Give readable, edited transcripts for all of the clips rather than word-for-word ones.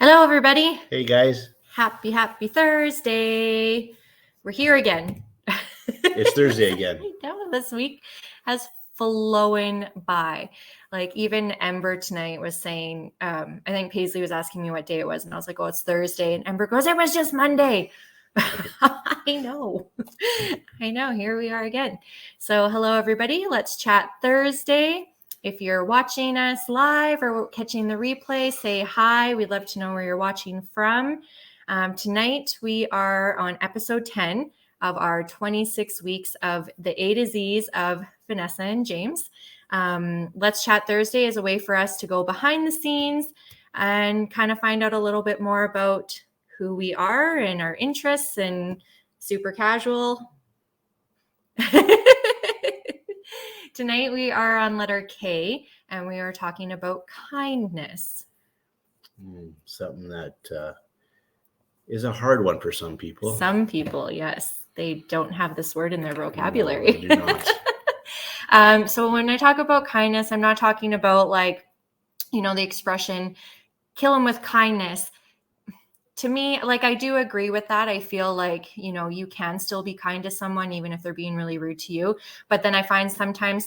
Hello, everybody. Hey, guys. Happy Thursday. We're here again. It's Thursday again. I know, this week has flown by. Like, even Ember tonight was saying, I think Paisley was asking me what day it was, and I was like, oh, it's Thursday. And Ember goes, it was just Monday. I know. Here we are again. So hello, everybody. Let's chat Thursday. If you're watching us live or catching the replay, say hi. We'd love to know where you're watching from. Tonight, we are on episode 10 of our 26 weeks of the A to Z's of Vanessa and James. Let's Chat Thursday is a way for us to go behind the scenes and kind of find out a little bit more about who we are and our interests, and super casual. Tonight we are on letter K, and we are talking about kindness. Something that is a hard one for some people. Some people, yes. They don't have this word in their vocabulary. No, they do not. So when I talk about kindness, I'm not talking about the expression, kill them with kindness. To me, I do agree with that. I feel like, you can still be kind to someone, even if they're being really rude to you. But then I find sometimes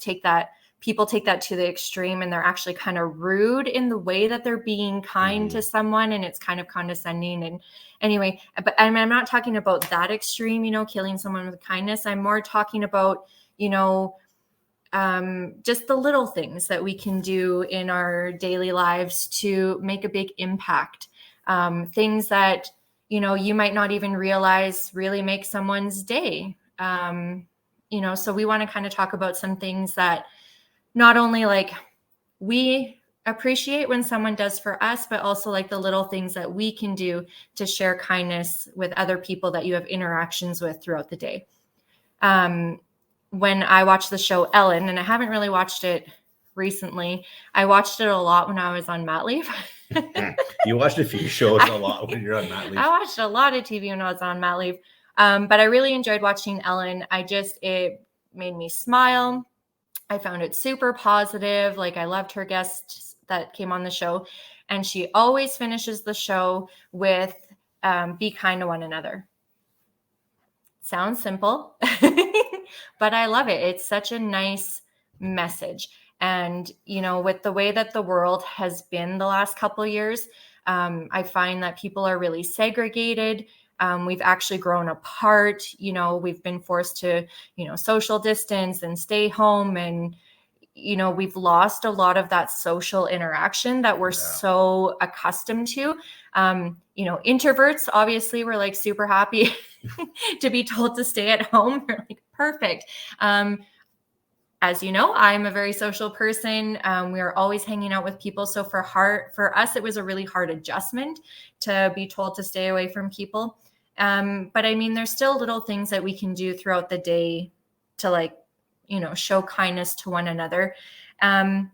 people take that to the extreme, and they're actually kind of rude in the way that they're being kind to someone, and it's kind of condescending. And anyway, but I'm not talking about that extreme, killing someone with kindness. I'm more talking about, just the little things that we can do in our daily lives to make a big impact. Things that, you might not even realize really make someone's day. So we want to kind of talk about some things that not only we appreciate when someone does for us, but also the little things that we can do to share kindness with other people that you have interactions with throughout the day. When I watched the show Ellen, and I haven't really watched it recently, I watched it a lot when I was on mat leave. You watched a few shows a lot when you're on mat leave. I watched a lot of TV when I was on mat leave. But I really enjoyed watching Ellen. It made me smile. I found it super positive. I loved her guests that came on the show. And she always finishes the show with, be kind to one another. Sounds simple, but I love it. It's such a nice message. And, with the way that the world has been the last couple of years, I find that people are really segregated. We've actually grown apart. We've been forced to, social distance and stay home. And, we've lost a lot of that social interaction that we're so accustomed to. Introverts, obviously, we're super happy to be told to stay at home. We're perfect. As you know, I'm a very social person. We are always hanging out with people. So for us, it was a really hard adjustment to be told to stay away from people. But I mean, there's still little things that we can do throughout the day to show kindness to one another. The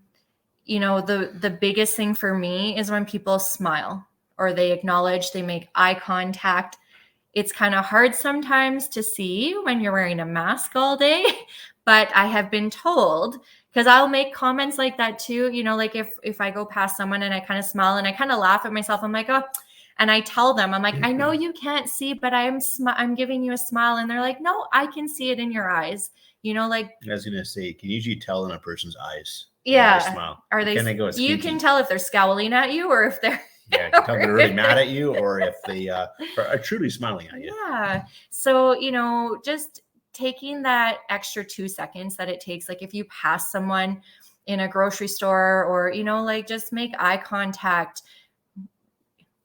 biggest thing for me is when people smile or they acknowledge, they make eye contact. It's kind of hard sometimes to see when you're wearing a mask all day, but I have been told, because I'll make comments like that too, if I go past someone and I kind of smile and I kind of laugh at myself, I'm like, oh, and I tell them, I'm like, I know you can't see, but I'm giving you a smile. And they're like, no, I can see it in your eyes. I was going to say, you can usually tell in a person's eyes. Yeah. Smile. Are they, you can tell if they're scowling at you or if they're, yeah, you can tell they're really mad at you or if they are truly smiling at you. Yeah. So, just taking that extra 2 seconds that it takes, if you pass someone in a grocery store or, just make eye contact,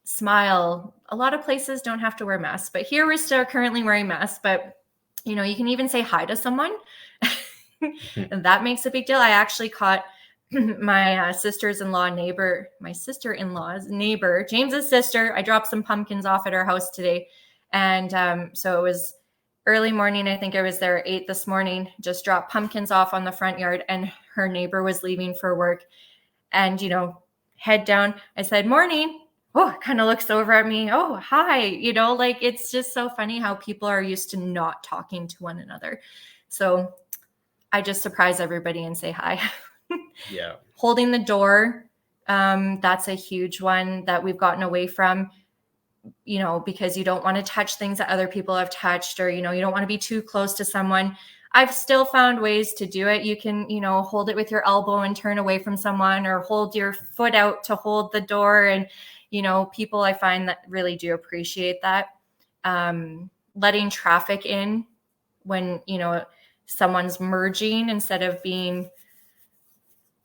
smile. A lot of places don't have to wear masks, but here we're still currently wearing masks, but you can even say hi to someone. And that makes a big deal. I actually caught my sister-in-law's neighbor, James's sister. I dropped some pumpkins off at her house today. And so it was early morning. I think I was there at 8 this morning, just dropped pumpkins off on the front yard, and her neighbor was leaving for work. And, head down, I said, morning. Oh, kind of looks over at me. Oh, hi. It's just so funny how people are used to not talking to one another. So I just surprise everybody and say hi. Yeah. Holding the door That's a huge one that we've gotten away from, because you don't want to touch things that other people have touched, or, you don't want to be too close to someone. I've still found ways to do it. You can, hold it with your elbow and turn away from someone, or hold your foot out to hold the door. And, people, I find that really do appreciate that. Letting traffic in when, someone's merging, instead of being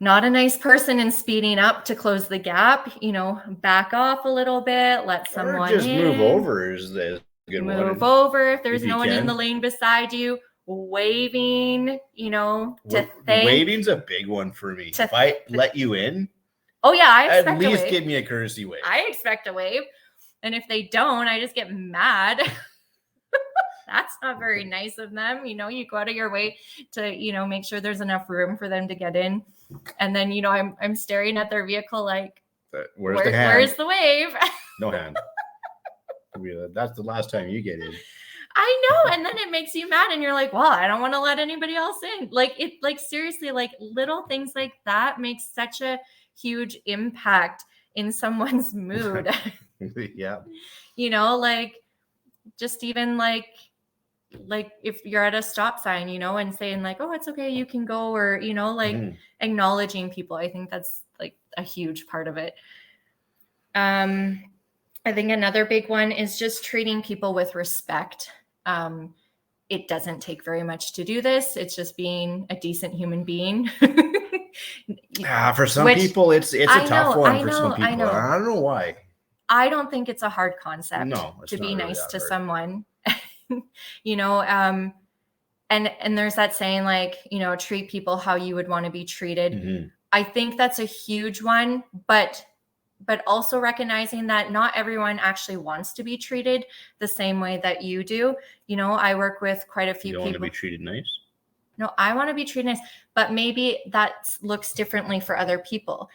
not a nice person and speeding up to close the gap, back off a little bit, let someone just in. Move over is a good one. Move over if there's no one in the lane beside you. Waving, to thank. Waving's a big one for me. If I let you in, oh yeah, I expect at least give me a courtesy wave. I expect a wave. And if they don't, I just get mad. That's not very nice of them. You go out of your way to, make sure there's enough room for them to get in. And then, I'm staring at their vehicle like, where's the hand? Where's the wave? No hand. That's the last time you get in. I know. And then it makes you mad, and you're like, well, I don't want to let anybody else in. Seriously, little things like that make such a huge impact in someone's mood. Yeah. Just even if you're at a stop sign, and saying like, oh, it's okay, you can go, or, acknowledging people. I think that's a huge part of it. I think another big one is just treating people with respect. It doesn't take very much to do this. It's just being a decent human being. For some people, it's a tough one for some people. I don't know why. I don't think it's a hard concept to be nice to someone. And there's that saying, treat people how you would want to be treated. Mm-hmm. I think that's a huge one, but also recognizing that not everyone actually wants to be treated the same way that you do. I work with quite a few people. You want to be treated nice? No, I want to be treated nice, but maybe that looks differently for other people.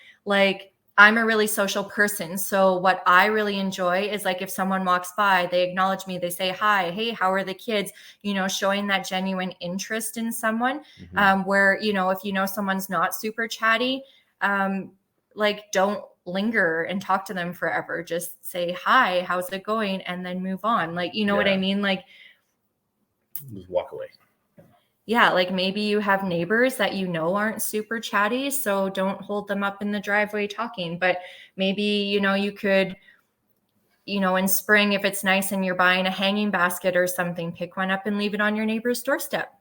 I'm a really social person. So what I really enjoy is if someone walks by, they acknowledge me, they say, hi, hey, how are the kids? Showing that genuine interest in someone. Mm-hmm. Where, if someone's not super chatty, don't linger and talk to them forever. Just say, hi, how's it going? And then move on. What I mean? Just walk away. Yeah, maybe you have neighbors that aren't super chatty, so don't hold them up in the driveway talking. But maybe, you could, in spring, if it's nice and you're buying a hanging basket or something, pick one up and leave it on your neighbor's doorstep.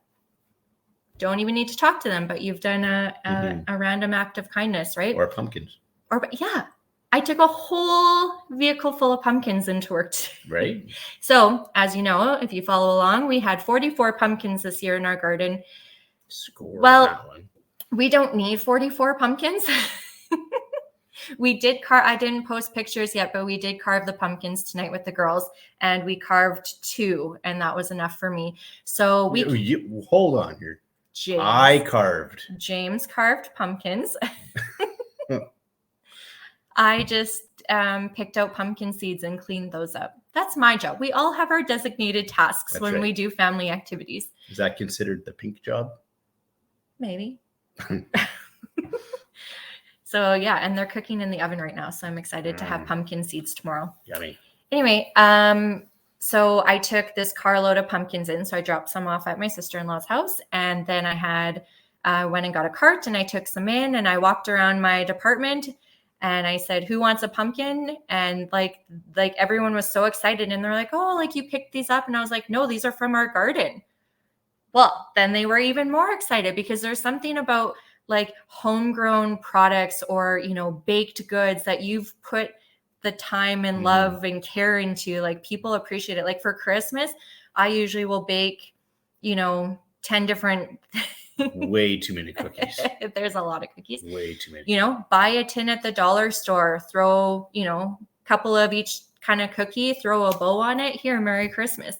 Don't even need to talk to them, but you've done a random act of kindness, right? Or pumpkins. Yeah. I took a whole vehicle full of pumpkins into work today. Right. So, as you know, if you follow along, we had 44 pumpkins this year in our garden. Score well, we don't need 44 pumpkins. We did I didn't post pictures yet, but we did carve the pumpkins tonight with the girls, and we carved 2, and that was enough for me. So hold on here. James carved pumpkins. I just picked out pumpkin seeds and cleaned those up. That's my job. We all have our designated tasks when we do family activities. Is that considered the pink job? Maybe. So yeah, and they're cooking in the oven right now. So I'm excited to have pumpkin seeds tomorrow. Yummy. Anyway, so I took this carload of pumpkins in. So I dropped some off at my sister-in-law's house, and then I went and got a cart, and I took some in, and I walked around my department. And I said, who wants a pumpkin? And everyone was so excited, and they're like, oh, you picked these up. And I was like, no, these are from our garden. Well, then they were even more excited, because there's something about homegrown products or, baked goods that you've put the time and love and care into. People appreciate it. For Christmas, I usually will bake, 10 different way too many cookies. There's a lot of cookies. Way too many. Buy a tin at the dollar store, throw, a couple of each kind of cookie, throw a bow on it. Here, Merry Christmas.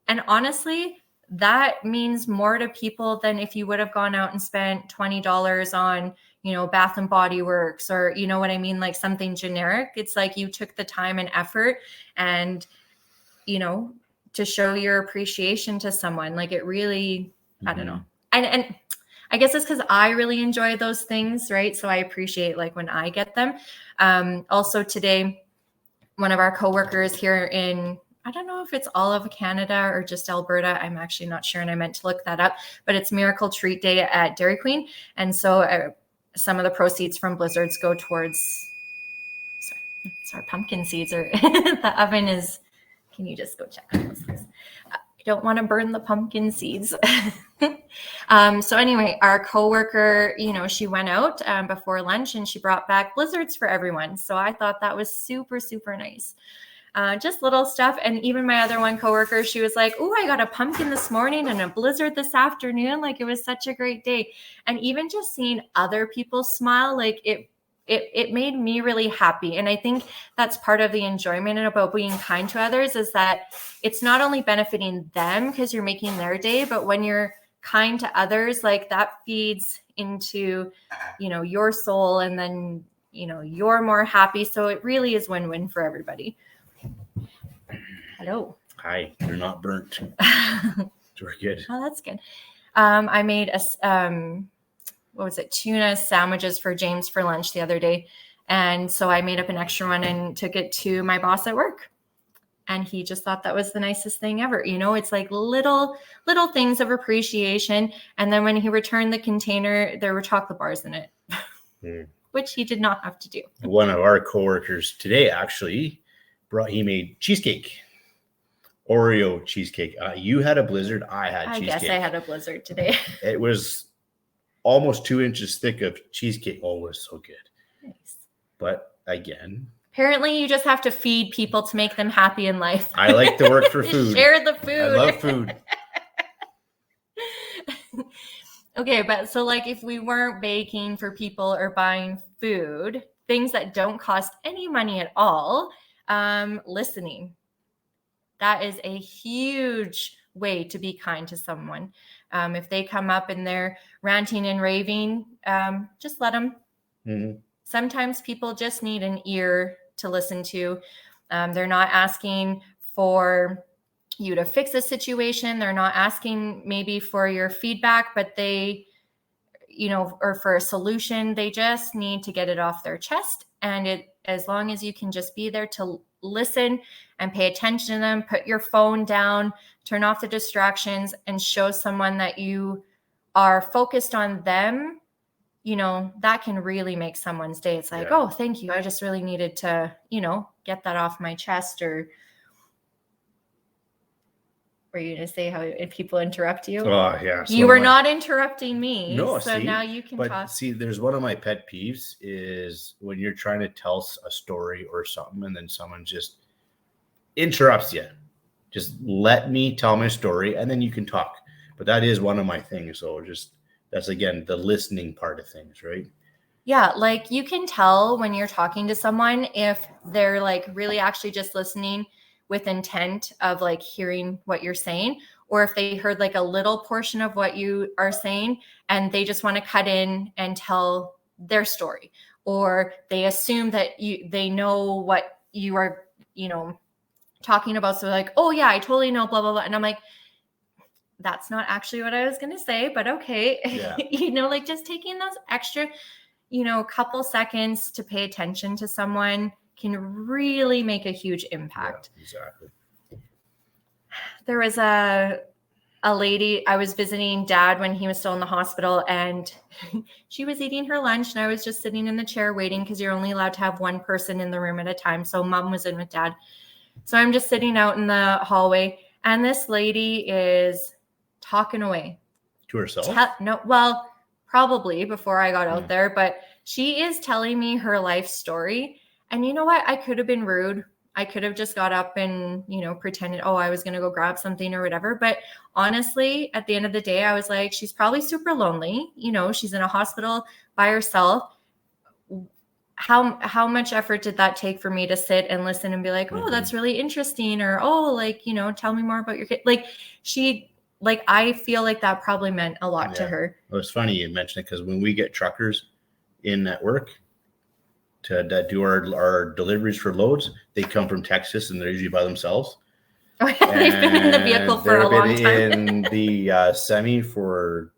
And honestly, that means more to people than if you would have gone out and spent $20 on, Bath and Body Works, or, what I mean? Something generic. It's you took the time and effort and, to show your appreciation to someone. It really, I don't know. And I guess it's because I really enjoy those things, right? So I appreciate like when I get them. Also today, one of our coworkers here in, I don't know if it's all of Canada or just Alberta. I'm actually not sure, and I meant to look that up, but it's Miracle Treat Day at Dairy Queen. And so some of the proceeds from blizzards go towards, sorry, pumpkin seeds, or the oven is, can you just go check on those things? I don't want to burn the pumpkin seeds. So anyway, our coworker, she went out before lunch and she brought back blizzards for everyone. So I thought that was super, super nice. Just little stuff. And even my other one coworker, she was like, "Oh, I got a pumpkin this morning and a blizzard this afternoon." Like, it was such a great day. And even just seeing other people smile, like it made me really happy. And I think that's part of the enjoyment about being kind to others, is that it's not only benefiting them because you're making their day, but when you're kind to others, like that feeds into, your soul, and then, you're more happy. So it really is win-win for everybody. Hello. Hi, you're not burnt. We're good. Oh, that's good. I made tuna sandwiches for James for lunch the other day. And so I made up an extra one and took it to my boss at work. And he just thought that was the nicest thing ever. It's like little things of appreciation. And then when he returned the container, there were chocolate bars in it, which he did not have to do. One of our coworkers today actually he made cheesecake. Oreo cheesecake. You had a blizzard. I had cheesecake. I guess I had a blizzard today. It was almost 2 inches thick of cheesecake. Oh, it was so good. Nice. But again, apparently you just have to feed people to make them happy in life. I like to work for food. Share the food. I love food. Okay, but so like if we weren't baking for people or buying food, things that don't cost any money at all, listening. That is a huge way to be kind to someone. If they come up and they're ranting and raving, just let them. Mm-hmm. Sometimes people just need an ear to listen to. They're not asking for you to fix a situation. They're not asking maybe for your feedback, but they, or for a solution. They just need to get it off their chest. And as long as you can just be there to listen and pay attention to them, put your phone down, turn off the distractions, and show someone that you are focused on them, that can really make someone's day. It's like, oh, thank you. I just really needed to, get that off my chest. Or were you going to say how if people interrupt you? Oh, yeah. You were not interrupting me. No, so now you can talk. See, there's one of my pet peeves is when you're trying to tell a story or something and then someone just interrupts you. Just let me tell my story and then you can talk. But that is one of my things. So that's again, the listening part of things, right? Yeah. Like you can tell when you're talking to someone if they're like really actually just listening with intent of like hearing what you're saying, or if they heard like a little portion of what you are saying and they just want to cut in and tell their story, or they assume that they know what you are, talking about. So like, oh yeah, I totally know, blah, blah, blah. And I'm like, that's not actually what I was going to say, but okay. Yeah. Like just taking those extra, couple seconds to pay attention to someone can really make a huge impact. Yeah, exactly. There was a lady, I was visiting Dad when he was still in the hospital, and she was eating her lunch and I was just sitting in the chair waiting because you're only allowed to have one person in the room at a time. So Mom was in with Dad. So I'm just sitting out in the hallway and this lady is talking away. To herself? Probably before I got out there, but she is telling me her life story. And you know what? I could have been rude. I could have just got up and, pretended, I was going to go grab something or whatever. But honestly, at the end of the day, I was like, she's probably super lonely. She's in a hospital by herself. How much effort did that take for me to sit and listen and be like, oh, that's really interesting. Or, tell me more about your kid. I feel like that probably meant a lot to her. Well, it's funny you mentioned it because when we get truckers in at work to do our deliveries for loads, they come from Texas and they're usually by themselves. They've been in the vehicle for a long time. In the semi for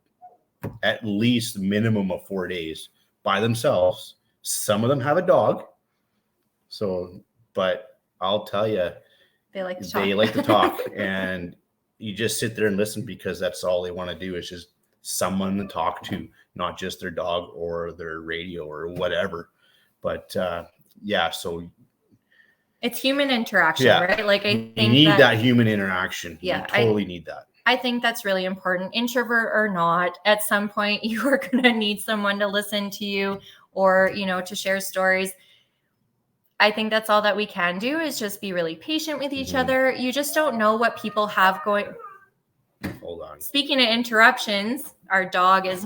at least minimum of 4 days by themselves. Some of them have a dog. So, but I'll tell you, they like to talk. They like to talk, and you just sit there and listen because that's all they want to do is just someone to talk to, not just their dog or their radio or whatever. But yeah, so it's human interaction, right? Like I think you need that human interaction. Yeah, you totally need that. I think that's really important. Introvert or not, at some point you are going to need someone to listen to you or, you know, to share stories. I think that's all that we can do is just be really patient with each other. You just don't know what people have going. Hold on. Speaking of interruptions, our dog is.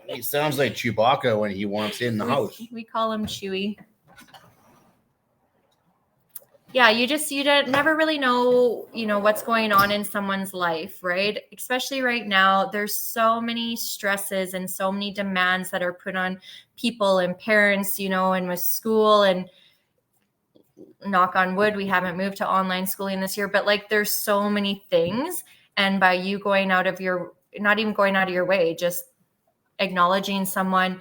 He sounds like Chewbacca when he wants in the house. We call him Chewy. Yeah, you never really know, you know, what's going on in someone's life, right? Especially right now, there's so many stresses and so many demands that are put on people and parents, you know, and with school, and knock on wood, we haven't moved to online schooling this year, but like there's so many things. And by you going out of your, not even going out of your way, just acknowledging someone,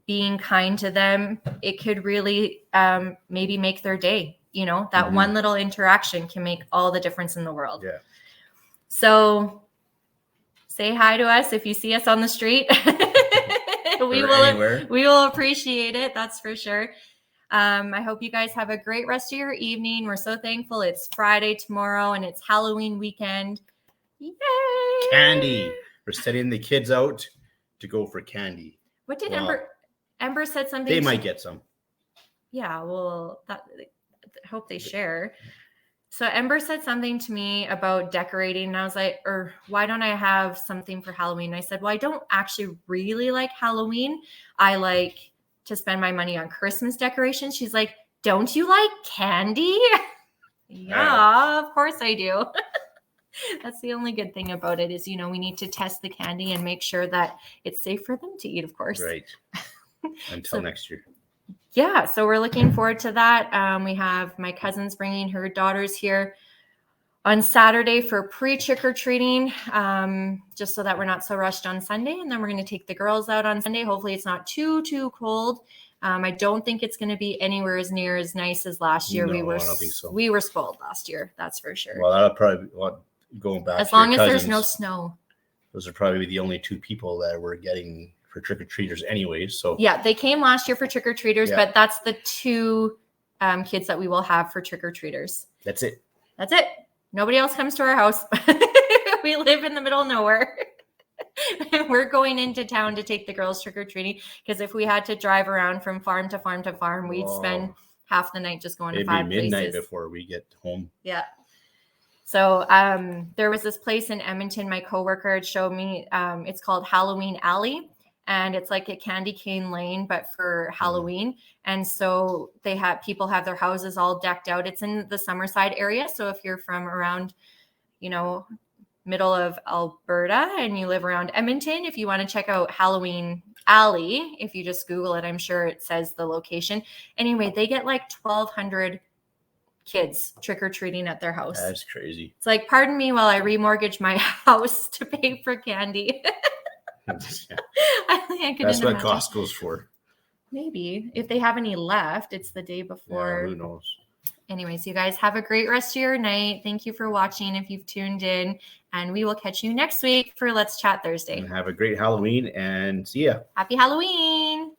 being kind to them, it could really maybe make their day. You know, that one little interaction can make all the difference in the world. Yeah. So say hi to us if you see us on the street. we will appreciate it. That's for sure. I hope you guys have a great rest of your evening. We're so thankful it's Friday tomorrow and it's Halloween weekend. Yay! Candy. We're setting the kids out to go for candy. What did Ember said something? They might get some. Yeah, well, hope they share. So Ember said something to me about decorating, and I was like, or why don't I have something for Halloween? And I said, well, I don't actually really like Halloween. I like to spend my money on Christmas decorations. She's like, don't you like candy? Yeah, of course I do. That's the only good thing about it is, you know, we need to test the candy and make sure that it's safe for them to eat, of course. Right. Until next year. Yeah, so we're looking forward to that. We have my cousins bringing her daughters here on Saturday for pre-trick-or-treating, just so that we're not so rushed on Sunday. And then we're going to take the girls out on Sunday. Hopefully it's not too cold. I don't think it's going to be anywhere as near as nice as last year. No, I don't think so. We were spoiled last year, that's for sure. Well, that'll probably going back as to long your as cousins, there's no snow. Those are probably the only two people that we're getting for trick-or-treaters anyways. So yeah, they came last year for trick-or-treaters, but that's the two kids that we will have for trick-or-treaters. That's it. Nobody else comes to our house. We live in the middle of nowhere. We're going into town to take the girls trick-or-treating because if we had to drive around from farm to farm to farm, we'd spend half the night just going to 5 places. It'd be midnight before we get home. Yeah. So there was this place in Edmonton my coworker had showed me. It's called Halloween Alley, and it's like a candy cane lane, but for Halloween. And so people have their houses all decked out. It's in the Summerside area. So if you're from around, you know, middle of Alberta and you live around Edmonton, if you want to check out Halloween Alley, if you just Google it, I'm sure it says the location. Anyway, they get like 1,200 kids trick-or-treating at their house. That's crazy. It's like, pardon me while I remortgage my house to pay for candy. That's what Costco's for. Maybe. If they have any left, it's the day before. Yeah, who knows? Anyways, you guys have a great rest of your night. Thank you for watching if you've tuned in. And we will catch you next week for Let's Chat Thursday. And have a great Halloween and see ya. Happy Halloween.